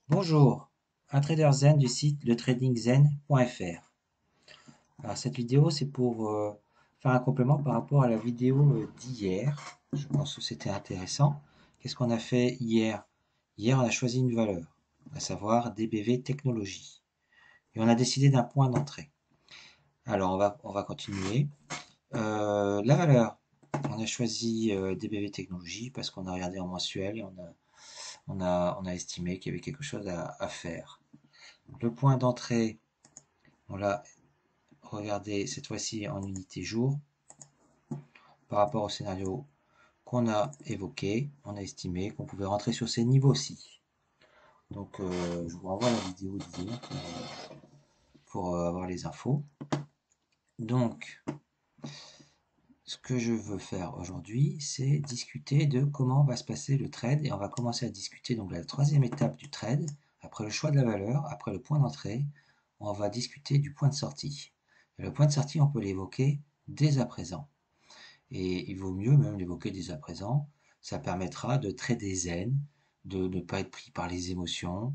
Bonjour, un trader zen du site letradingzen.fr. Alors cette vidéo c'est pour faire un complément par rapport à la vidéo d'hier. Je pense que c'était intéressant. Qu'est-ce qu'on a fait hier? Hier on a choisi une valeur, à savoir DBV Technologies. Et on a décidé d'un point d'entrée. Alors on va continuer. La valeur, on a choisi DBV Technologies parce qu'on a regardé en mensuel et on a estimé qu'il y avait quelque chose à faire. Le point d'entrée, on l'a regardé cette fois-ci en unité jour. Par rapport au scénario qu'on a évoqué, on a estimé qu'on pouvait rentrer sur ces niveaux-ci. Donc je vous renvoie à la vidéo d'hier pour avoir les infos. Donc ce que je veux faire aujourd'hui, c'est discuter de comment va se passer le trade. Et on va commencer à discuter donc la troisième étape du trade. Après le choix de la valeur, après le point d'entrée, on va discuter du point de sortie. Et le point de sortie, on peut l'évoquer dès à présent. Et il vaut mieux même l'évoquer dès à présent. Ça permettra de trader zen, de ne pas être pris par les émotions.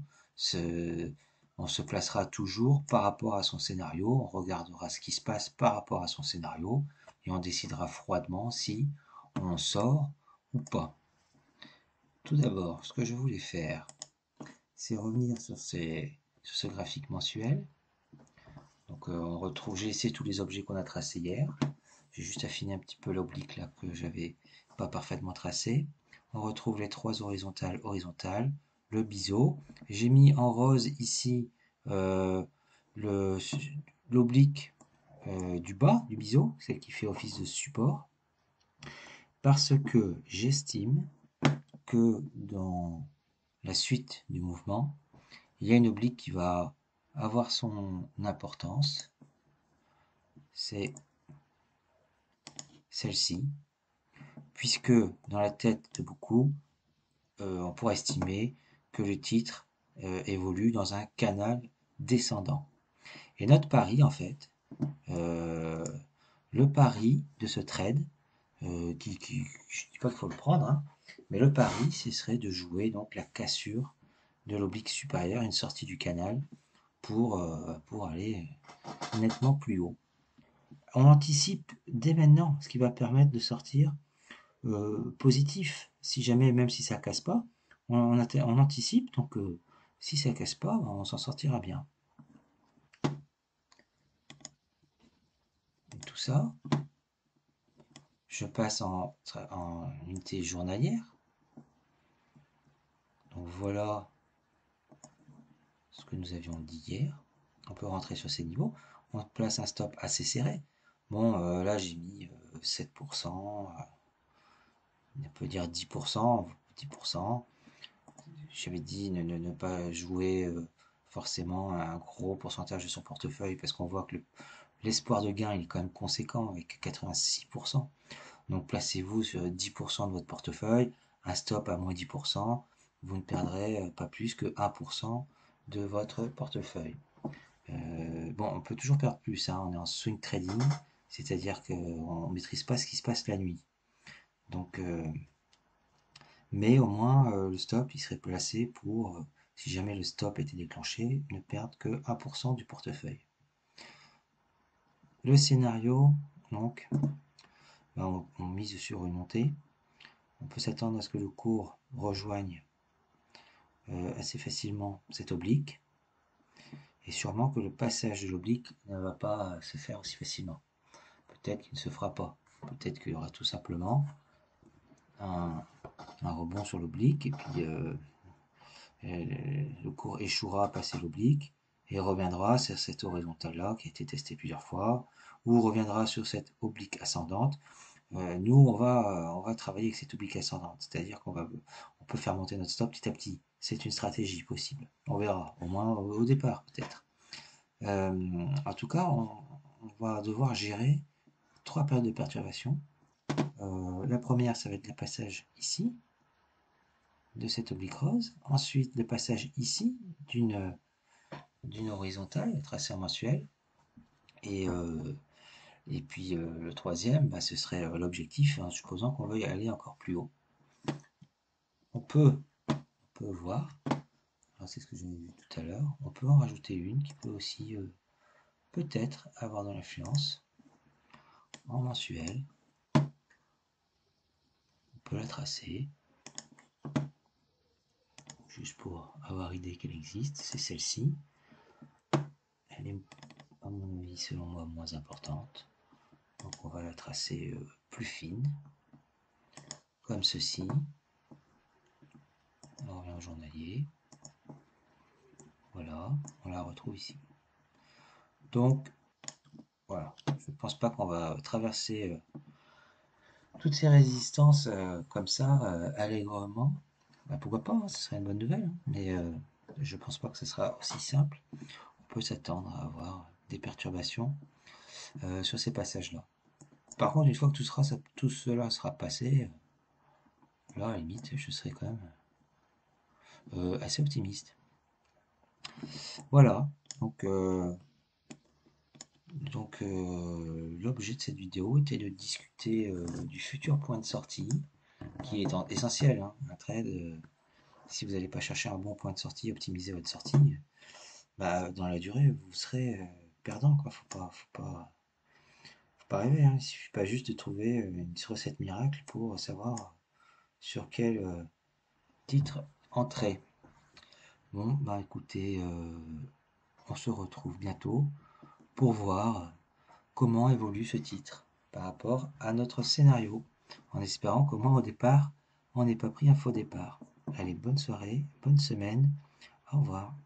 On se placera toujours par rapport à son scénario. On regardera ce qui se passe par rapport à son scénario. Et on décidera froidement si on sort ou pas. Tout d'abord, ce que je voulais faire, c'est revenir sur ce graphique mensuel. Donc on retrouve, j'ai essayé tous les objets qu'on a tracés hier. J'ai juste affiné un petit peu l'oblique là que j'avais pas parfaitement tracé. On retrouve les trois horizontales, le biseau. J'ai mis en rose ici euh, l'oblique du bas du biseau, celle qui fait office de support, parce que j'estime que dans la suite du mouvement, il y a une oblique qui va avoir son importance. C'est celle-ci, puisque dans la tête de beaucoup, on pourrait estimer que le titre évolue dans un canal descendant. Et notre pari, en fait, euh, le pari de ce trade, je ne dis pas qu'il faut le prendre, hein, mais le pari, ce serait de jouer donc la cassure de l'oblique supérieure, une sortie du canal, pour aller nettement plus haut. On anticipe dès maintenant, ce qui va permettre de sortir positif. Si jamais, même si ça casse pas, on anticipe, donc si ça casse pas, on s'en sortira bien. Et tout ça, je passe en unité journalière. Donc voilà ce que nous avions dit hier. On peut rentrer sur ces niveaux. On place un stop assez serré. Bon, là j'ai mis 7%, on peut dire 10%, 10%. J'avais dit ne pas jouer forcément un gros pourcentage de son portefeuille parce qu'on voit que l'espoir de gain il est quand même conséquent avec 86%. Donc placez-vous sur 10% de votre portefeuille, un stop à moins 10%, vous ne perdrez pas plus que 1% de votre portefeuille. Bon, on peut toujours perdre plus, hein, on est en swing trading, c'est-à-dire qu'on ne maîtrise pas ce qui se passe la nuit. Donc, mais au moins le stop il serait placé pour, si jamais le stop était déclenché, ne perdre que 1% du portefeuille. Le scénario, donc, on mise sur une montée. On peut s'attendre à ce que le cours rejoigne assez facilement cette oblique. Et sûrement que le passage de l'oblique ne va pas se faire aussi facilement. Peut-être qu'il ne se fera pas. Peut-être qu'il y aura tout simplement un, un rebond sur l'oblique et puis le cours échouera à passer l'oblique et reviendra sur cette horizontale-là qui a été testée plusieurs fois, ou reviendra sur cette oblique ascendante. Nous, on va travailler avec cette oblique ascendante, c'est-à-dire on peut faire monter notre stop petit à petit. C'est une stratégie possible. On verra, au moins au départ peut-être. En tout cas, on va devoir gérer trois périodes de perturbation. La première, ça va être le passage ici, de cette oblique rose. Ensuite, le passage ici d'une horizontale tracée en mensuel. Et, et puis le troisième, ce serait l'objectif, en supposant qu'on veuille aller encore plus haut. On peut voir c'est ce que j'avais vu tout à l'heure. On peut en rajouter une qui peut aussi peut-être avoir de l'influence en mensuel. On peut la tracer juste pour avoir idée qu'elle existe. C'est celle-ci. Elle est, à mon avis, selon moi, moins importante. Donc on va la tracer plus fine, comme ceci. On revient au journalier. Voilà, on la retrouve ici. Donc voilà, je ne pense pas qu'on va traverser toutes ces résistances comme ça, allègrement. Bah, pourquoi pas, hein, ce serait une bonne nouvelle, hein, mais je pense pas que ce sera aussi simple. On peut s'attendre à avoir des perturbations sur ces passages-là. Par contre, une fois que tout cela sera passé, là, à la limite, je serai quand même assez optimiste. Voilà, donc l'objet de cette vidéo était de discuter du futur point de sortie, qui est essentiel, hein, un trade. Si vous n'allez pas chercher un bon point de sortie, optimiser votre sortie, bah, dans la durée, vous serez perdant, quoi. Faut pas rêver, hein. Il suffit pas juste de trouver une recette miracle pour savoir sur quel titre entrer. Bon, bah écoutez, on se retrouve bientôt pour voir comment évolue ce titre par rapport à notre scénario, en espérant qu'au moins au départ, on n'ait pas pris un faux départ. Allez, bonne soirée, bonne semaine, au revoir.